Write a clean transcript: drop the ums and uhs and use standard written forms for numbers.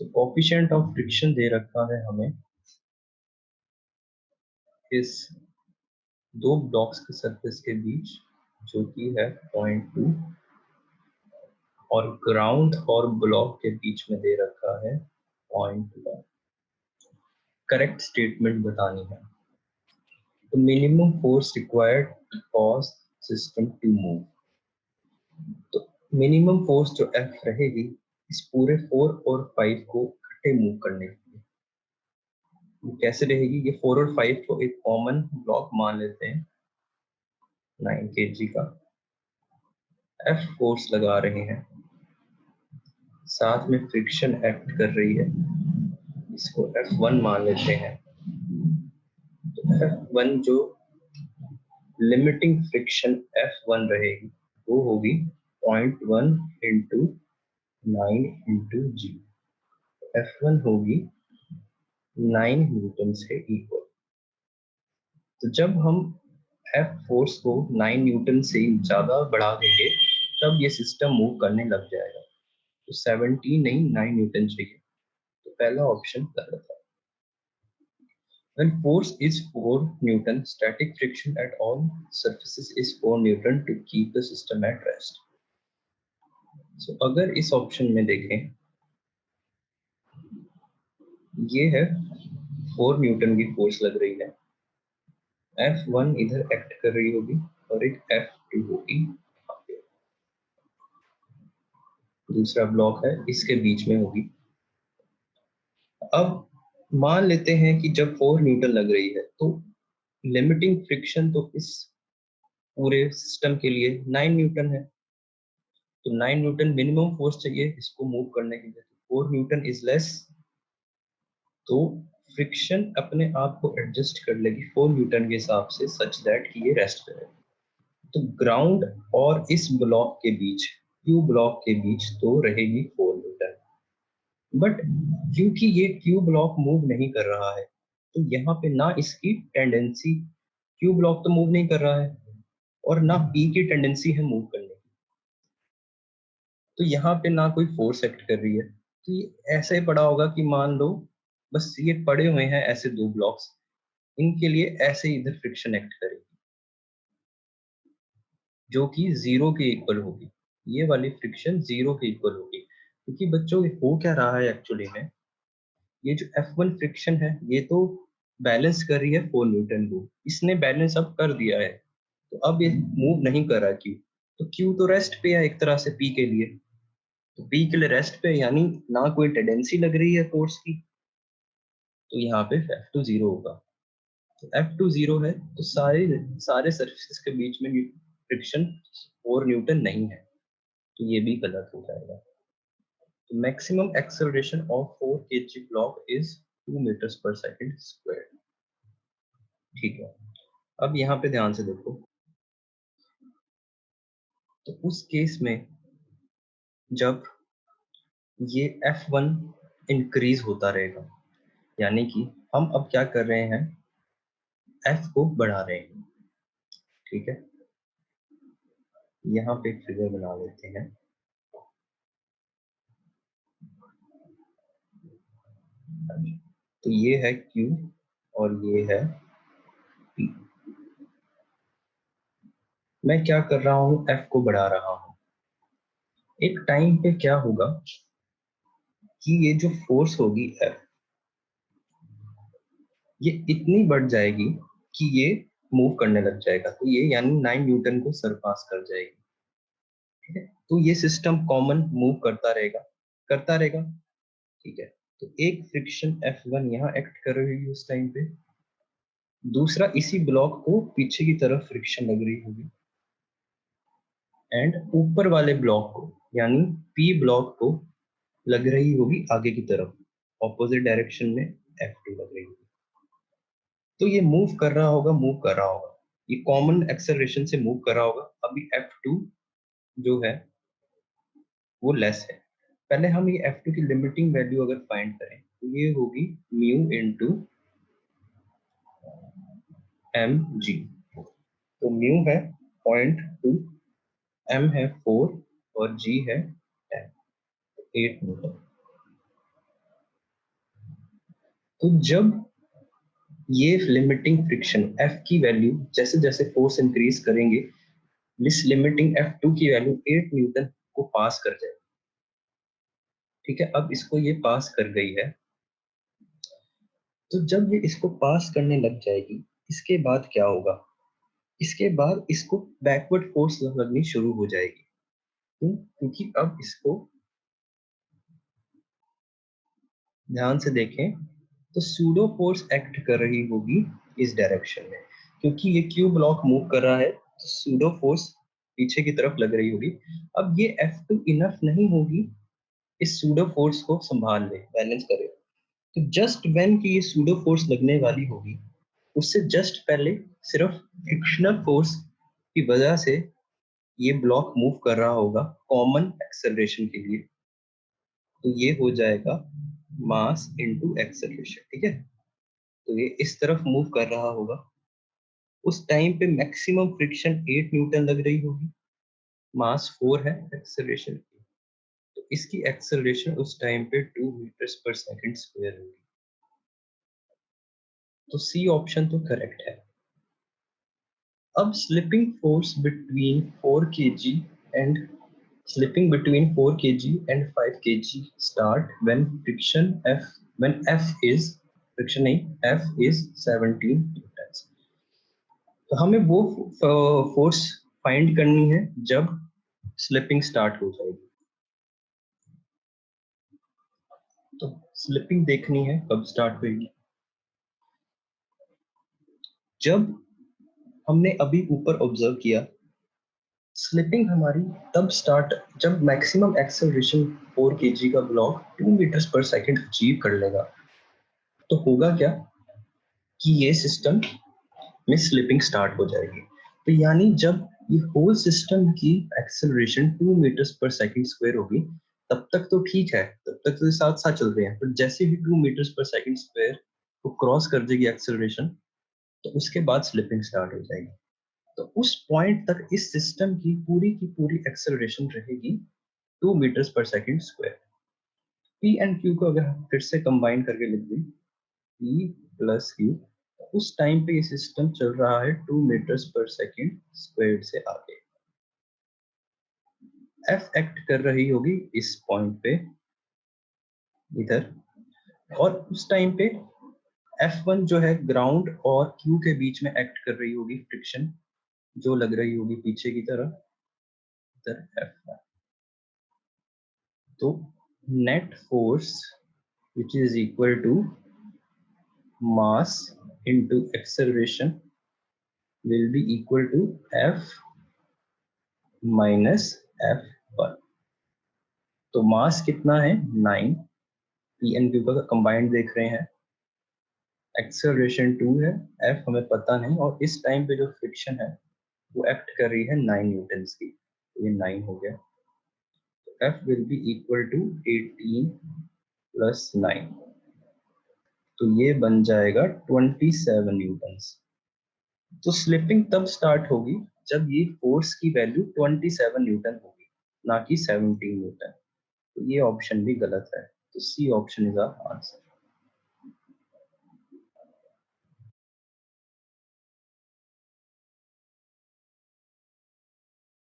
So coefficient of friction दे रखा है हमें इस दो ब्लॉक्स के सरफेस के बीच, जो कि है 0.2, और ग्राउंड और ब्लॉक के बीच में दे रखा है 0.1। करेक्ट स्टेटमेंट बतानी है। तो minimum force required to cause system to move. तो मिनिमम फोर्स जो F रहेगी इस पूरे 4 और 5 को इकट्ठे मूव करने के लिए, वो कैसे रहेगी? ये 4 और 5 को एक कॉमन ब्लॉक मान लेते हैं 9 kg का। F फोर्स लगा रहे हैं, साथ में फ्रिक्शन एक्ट कर रही है, इसको F1 मान लेते हैं। तो F1 जो लिमिटिंग फ्रिक्शन F1 रहेगी वो होगी 0.1 इंटू 9 इंटू जी। F1 होगी 9 न्यूटन से इक्वल। तो जब हम F फोर्स को 9 न्यूटन से ज्यादा बढ़ा देंगे तब ये सिस्टम मूव करने लग जाएगा। तो 17 नहीं 9 न्यूटन चाहिए, तो पहला ऑप्शन गलत है। When force is 4 Newton, static friction at all surfaces is 4 Newton to keep the system at rest. So अगर इस ऑप्शन में देखें, ये है 4 न्यूटन की फोर्स लग रही है, F1 इधर एक्ट कर रही होगी और एक F2 होगी, दूसरा ब्लॉक है इसके बीच में होगी। अब मान लेते हैं कि जब 4 न्यूटन लग रही है तो लिमिटिंग फ्रिक्शन तो इस पूरे सिस्टम के लिए 9 न्यूटन है। तो 9 न्यूटन मिनिमम फोर्स चाहिए इसको मूव करने के लिए। 4 न्यूटन इज लेस, तो फ्रिक्शन अपने आप को एडजस्ट कर लेगी 4 न्यूटन के हिसाब से सच दैट कि ये रेस्ट करे। तो ग्राउंड और इस ब्लॉक के बीच, क्यू ब्लॉक के बीच तो रहेगी 4 न्यूटन। बट क्योंकि ये क्यू ब्लॉक मूव नहीं कर रहा है तो यहाँ पे ना इसकी टेंडेंसी, क्यू ब्लॉक तो मूव नहीं कर रहा है और ना पी की टेंडेंसी है मूव करने की, तो यहाँ पे ना कोई फोर्स एक्ट कर रही है। तो ये ऐसे ही पड़ा होगा कि मान लो बस ये पड़े हुए हैं ऐसे दो ब्लॉक्स, इनके लिए ऐसे ही इधर फ्रिक्शन एक्ट करेगी जो कि 0 के इक्वल होगी। ये वाली फ्रिक्शन 0 के इक्वल होगी, क्योंकि बच्चों हो क्या रहा है एक्चुअली में, ये जो F1 फ्रिक्शन है ये तो बैलेंस कर रही है 4 न्यूटन को, इसने बैलेंस अब कर दिया है, तो अब ये मूव नहीं कर रहा क्यू, तो क्यू तो रेस्ट पे है एक तरह से पी के लिए, तो पी के लिए रेस्ट पे, यानी ना कोई टेंडेंसी लग रही है फोर्स की, तो यहाँ पे F2 0 होगा। तो F2 0 है तो सारे सारे सरफेसेस के बीच में फ्रिक्शन 4 न्यूटन नहीं है, तो ये भी गलत हो जाएगा। तो maximum acceleration of 4 kg block is 2 metres per second square. ठीक है, अब यहाँ पे ध्यान से देखो, तो उस केस में जब ये F1 इंक्रीज होता रहेगा, यानी कि हम अब क्या कर रहे हैं, F को बढ़ा रहे हैं। ठीक है, यहाँ पे एक फिगर बना लेते हैं। तो ये है Q और ये है P। मैं क्या कर रहा हूँ, F को बढ़ा रहा हूँ। एक टाइम पे क्या होगा कि ये जो फोर्स होगी F, ये इतनी बढ़ जाएगी कि ये मूव करने लग जाएगा, तो ये यानी 9 न्यूटन को सरपास कर जाएगी। ठीक है, तो ये सिस्टम कॉमन मूव करता रहेगा करता रहेगा। ठीक है, तो एक फ्रिक्शन F1 यहाँ एक्ट कर रही है उस टाइम पे, दूसरा इसी ब्लॉक को पीछे की तरफ फ्रिक्शन लग रही होगी, एंड ऊपर वाले ब्लॉक को यानी P ब्लॉक को लग रही होगी आगे की तरफ, ऑपोजिट डायरेक्शन में F2 लग रही होगी। तो ये मूव कर रहा होगा, ये कॉमन एक्सेलरेशन से मूव कर रहा होगा। अभी F2 जो है वो लेस है। पहले हम ये F2 की लिमिटिंग वैल्यू अगर फाइंड करें तो ये होगी म्यू इंटू mg। तो म्यू है 0.2, m है 4 और g है 10, 8 न्यूटन। तो जब ये लिमिटिंग फ्रिक्शन F की वैल्यू जैसे जैसे फोर्स इंक्रीज करेंगे, इस लिमिटिंग F2 की वैल्यू 8 न्यूटन को पास कर जाएगी। ठीक है, अब इसको ये पास कर गई है, तो जब ये इसको पास करने लग जाएगी, इसके बाद क्या होगा? इसके बाद इसको बैकवर्ड फोर्स लगनी शुरू हो जाएगी। क्यों? क्योंकि अब इसको ध्यान से देखें तो सूडो फोर्स एक्ट कर रही होगी इस डायरेक्शन में, क्योंकि ये क्यू ब्लॉक मूव कर रहा है तो सूडो फोर्स पीछे की तरफ लग रही होगी। अब ये F2 इनफ नहीं होगी इस सूडो फोर्स को संभाल ले, बैलेंस करे। तो जस्ट व्हेन की ये सूडो फोर्स लगने वाली होगी, उससे जस्ट पहले सिर्फ फ्रिक्शनल फोर्स की वजह से ये ब्लॉक मूव कर रहा होगा कॉमन एक्सेलरेशन के लिए, तो ये हो जाएगा मास इनटू एक्सेलरेशन। ठीक है, तो ये इस तरफ मूव कर रहा होगा। उस टाइम पे मैक्सिमम फ्रिक्शन 8 न्यूटन लग रही होगी, मास 4 है एक्सेलरेशन की, तो इसकी एक्सेलरेशन उस टाइम पे 2 मीटर्स पर सेकंड स्क्वायर होगी। तो सी ऑप्शन तो करेक्ट है। अब slipping force between 4 kg and slipping between 4 kg and 5 kg start when F is friction नहीं, F is 17 newtons। तो हमें वो फोर्स फाइंड करनी है जब स्लिपिंग स्टार्ट हो जाएगी। तो स्लिपिंग देखनी है कब स्टार्ट होगी। जब हमने अभी ऊपर ऑब्जर्व किया, स्लिपिंग हमारी तब स्टार्ट जब मैक्सिमम एक्सेलरेशन 4 kg का block 2 metres per second achieve कर लेगा। तो होगा क्या कि ये सिस्टम में स्लिपिंग स्टार्ट हो जाएगी। तो यानी जब ये होल सिस्टम की acceleration 2 metres per second square होगी, तब तक तो ठीक है, तब तक तो साथ साथ चल रहे हैं, पर जैसे ही 2 मीटर्स पर सेकंड स्क्वायर को क्रॉस कर देगी एक्सेलरेशन, तो उसके बाद स्लिपिंग स्टार्ट हो जाएगी। तो उस पॉइंट तक इस सिस्टम की पूरी एक्सेलरेशन रहेगी 2 metres per second square. P and Q को अगर हम फिर से कंबाइन करके लिख दें, पी प्लस क्यू, उस टाइम पे ये सिस्टम चल रहा है 2 मीटर्स पर सेकंड स्क्वायर्ड से आगे। एफ एक्ट कर रही होगी इस पॉइंट पे इधर, और उस टाइम पे F1 जो है ग्राउंड और Q के बीच में एक्ट कर रही होगी फ्रिक्शन, जो लग रही होगी पीछे की तरफ इधर F1। तो net force which is equal to mass into acceleration will be equal to F minus F1। तो मास कितना है 9, पी एन क्यू का कंबाइंड देख रहे हैं, एक्सेलरेशन 2 है, एफ हमें पता नहीं, और इस टाइम पे जो फ्रिक्शन है वो एक्ट कर रही है 9 न्यूटन्स की, तो ये 9 हो गया। तो F will be equal to 18 plus 9, तो ये बन जाएगा 27 न्यूटन्स। तो स्लिपिंग तब स्टार्ट होगी जब ये फोर्स की वैल्यू 27 न्यूटन होगी, ना कि 17 न्यूटन। तो ये ऑप्शन भी गलत है, तो C option is our answer.